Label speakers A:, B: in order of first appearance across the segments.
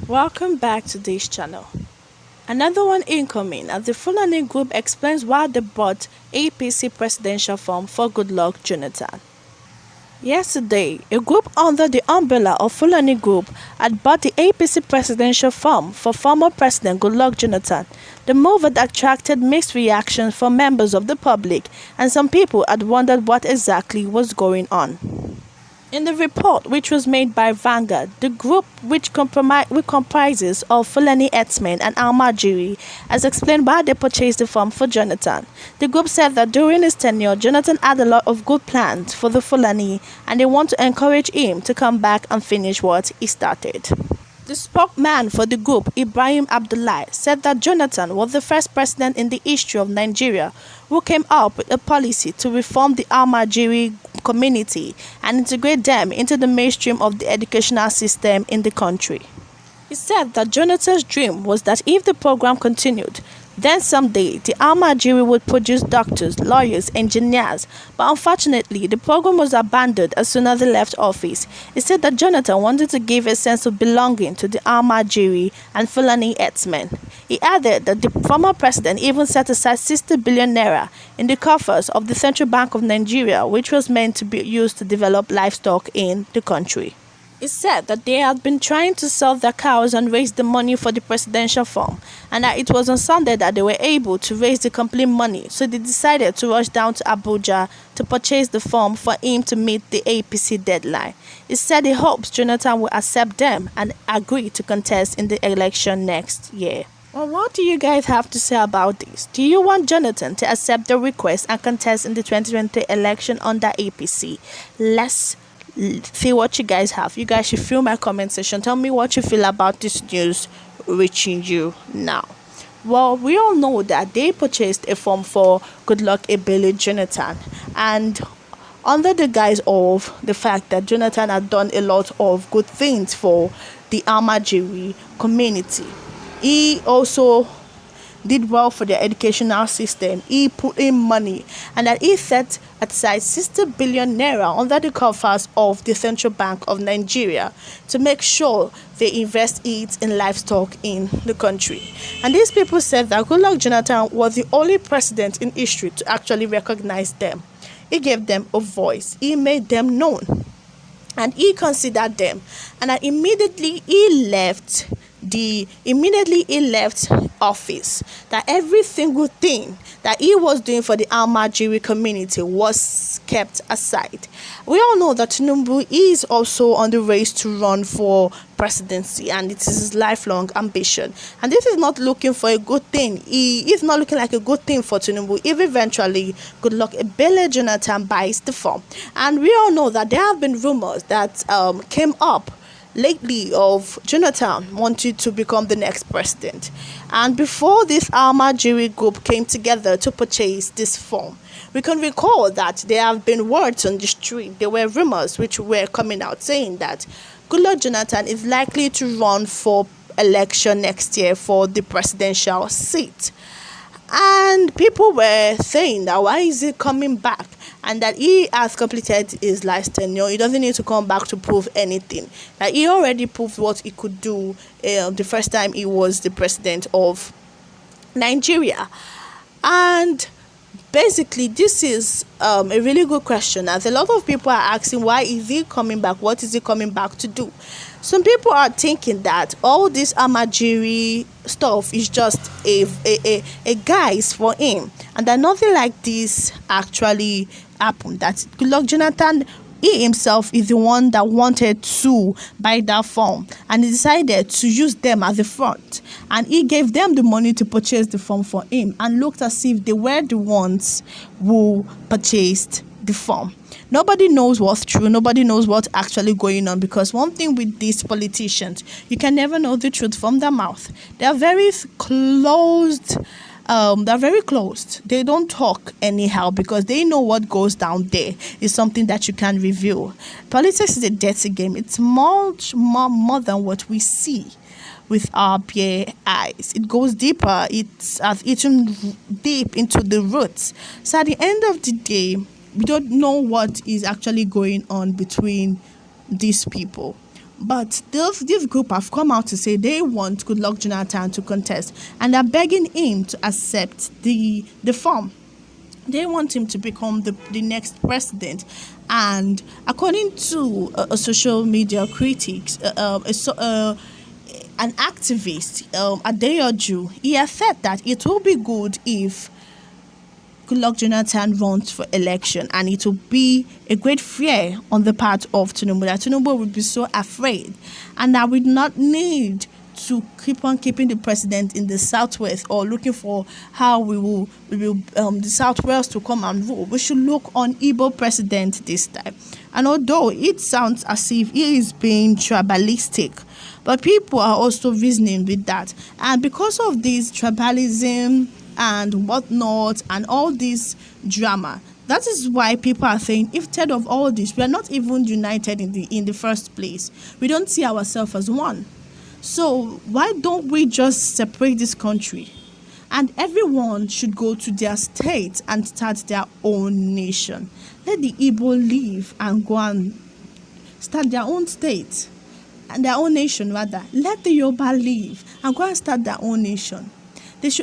A: Welcome back to this channel. Another one incoming as the Fulani group explains why they bought APC presidential form for Goodluck Jonathan. Yesterday, a group under the umbrella of Fulani Group had bought the APC presidential form for former President Goodluck Jonathan. The move had attracted mixed reactions from members of the public, and some people had wondered what exactly was going on. In the report, which was made by Vanguard, the group, which comprises of Fulani herdsmen and Almajiri, has explained why they purchased the farm for Jonathan. The group said that during his tenure, Jonathan had a lot of good plans for the Fulani, and they want to encourage him to come back and finish what he started. The spokesman for the group, Ibrahim Abdullahi, said that Jonathan was the first president in the history of Nigeria who came up with a policy to reform the Almajiri community and integrate them into the mainstream of the educational system in the country. He said that Jonathan's dream was that if the program continued, then someday the Almajiri would produce doctors, lawyers, engineers, but unfortunately the program was abandoned as soon as he left office. He said that Jonathan wanted to give a sense of belonging to the Almajiri and Fulani herdsmen. He added that the former president even set aside 60 billion naira in the coffers of the Central Bank of Nigeria, which was meant to be used to develop livestock in the country. It said that they had been trying to sell their cows and raise the money for the presidential farm, and that it was on Sunday that they were able to raise the complete money, so they decided to rush down to Abuja to purchase the farm for him to meet the APC deadline. It said he hopes Jonathan will accept them and agree to contest in the election next year. Well, what do you guys have to say about this? Do you want Jonathan to accept the request and contest in the 2020 election under APC? Let's see what you guys have. You guys should fill my comment section. Tell me what you feel about this news reaching you now. Well, we all know that they purchased a form for Goodluck Ebele Jonathan, and under the guise of the fact that Jonathan had done a lot of good things for the Almajiri community. He also did well for the educational system. He put in money, and that he set aside 60 billion naira under the coffers of the Central Bank of Nigeria to make sure they invest it in livestock in the country. And these people said that Goodluck Jonathan was the only president in history to actually recognize them. He gave them a voice. He made them known, and he considered them. And immediately he left office, that every single thing that he was doing for the Almajiri community was kept aside. We all know that Tinubu is also on the race to run for presidency, and it is his lifelong ambition. And this is not looking for a good thing. He is not looking like a good thing for Tinubu if eventually Goodluck Ebele Jonathan buys the farm. And we all know that there have been rumors that came up lately of Jonathan wanted to become the next president. And before this Almajiri group came together to purchase this farm, we can recall that there have been words on the street. There were rumors which were coming out saying that Goodluck Jonathan is likely to run for election next year for the presidential seat. And people were saying that why is he coming back, and that he has completed his last tenure. He doesn't need to come back to prove anything. That he already proved what he could do the first time he was the president of Nigeria. And basically, this is a really good question, as a lot of people are asking, why is he coming back? What is he coming back to do? Some people are thinking that all this Almajiri stuff is just a guise for him, and that nothing like this actually happened. That Goodluck Jonathan, he himself is the one that wanted to buy that farm, and he decided to use them as a front, and he gave them the money to purchase the farm for him, and looked as if they were the ones who purchased the farm. Nobody knows what's true. Nobody knows what's actually going on, because one thing with these politicians, you can never know the truth from their mouth. They are very closed. They're very closed. They don't talk anyhow, because they know what goes down there is something that you can reveal. Politics is a dirty game. It's much more than what we see with our bare eyes. It goes deeper. It's eaten deep into the roots. So at the end of the day, we don't know what is actually going on between these people. But this group have come out to say they want Goodluck Jonathan to contest, and are begging him to accept the form. They want him to become the next president. And according to a social media critics, an activist, Adeoju, he has said that it will be good if Goodluck Jonathan runs for election, and it will be a great fear on the part of Tinubu, that Tinubu would be so afraid, and that we not need to keep on keeping the president in the southwest, or looking for how we will the southwest to come and rule. We should look on Igbo president this time. And although it sounds as if he is being tribalistic, but people are also reasoning with that, and because of this tribalism and whatnot and all this drama, that is why people are saying, instead of all this, we are not even united in the first place. We don't see ourselves as one. So why don't we just separate this country, and everyone should go to their state and start their own nation? Let the Igbo leave and go and start their own state and their own nation rather. Let the Yoruba leave and go and start their own nation.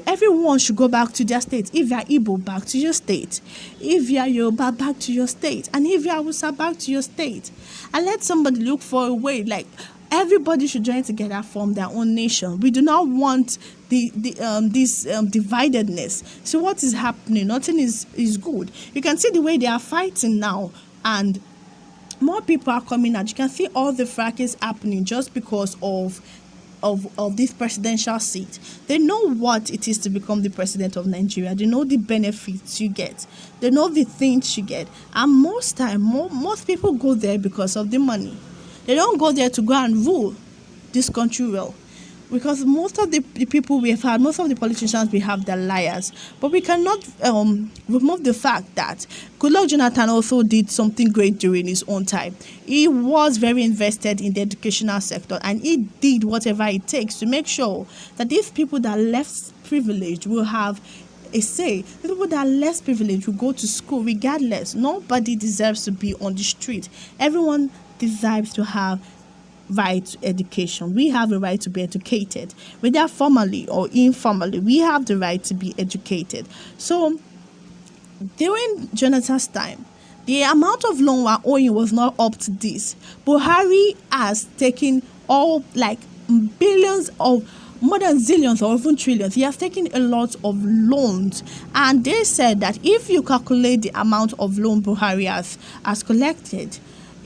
A: Everyone should go back to their state. If you are Igbo, back to your state. If you are Yoruba, back to your state. And if you are Hausa, back to your state. And let somebody look for a way, like everybody should join together, form their own nation. We do not want this dividedness. So what is happening? Nothing is good. You can see the way they are fighting now, and more people are coming out. You can see all the fracas happening just because of this presidential seat. They know what it is to become the president of Nigeria. They know the benefits you get. They know the things you get. And most people go there because of the money. They don't go there to go and rule this country well. Because most of the people we have had, most of the politicians we have, they're liars. But we cannot remove the fact that Goodluck Jonathan also did something great during his own time. He was very invested in the educational sector, and he did whatever it takes to make sure that these people that are less privileged will have a say. The people that are less privileged will go to school regardless. Nobody deserves to be on the street. Everyone deserves to have right to education. We have the right to be educated, whether formally or informally. We have the right to be educated. So during Jonathan's time, the amount of loan we're owing was not up to this. Buhari has taken all like billions of, more than zillions or even trillions. He has taken a lot of loans, and they said that if you calculate the amount of loan Buhari has collected,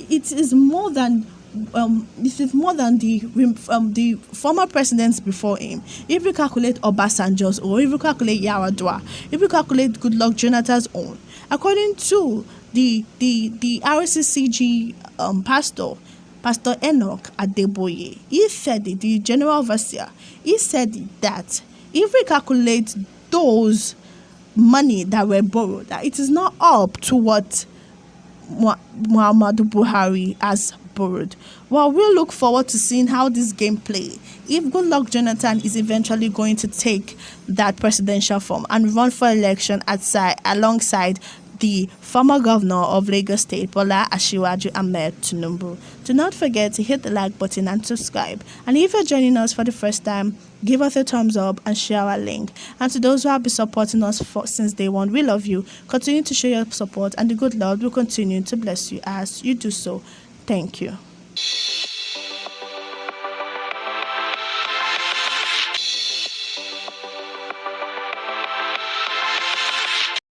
A: it is more than the former presidents before him. If you calculate Obasanjo's, or if you calculate Yaradua, if you calculate Goodluck Jonathan's own, according to the RCCG Pastor Enoch Adeboye, he said it, the general overseer, he said that if we calculate those money that were borrowed, that it is not up to what Muhammadu Buhari has borrowed. Well, we'll look forward to seeing how this game play. If Goodluck Jonathan is eventually going to take that presidential form and run for election alongside the former governor of Lagos State, Bola Asiwaju Ahmed Tinubu. Do not forget to hit the like button and subscribe. And if you're joining us for the first time, give us a thumbs up and share our link. And to those who have been supporting us since day one, we love you. Continue to show your support, and the good Lord will continue to bless you as you do so. Thank you.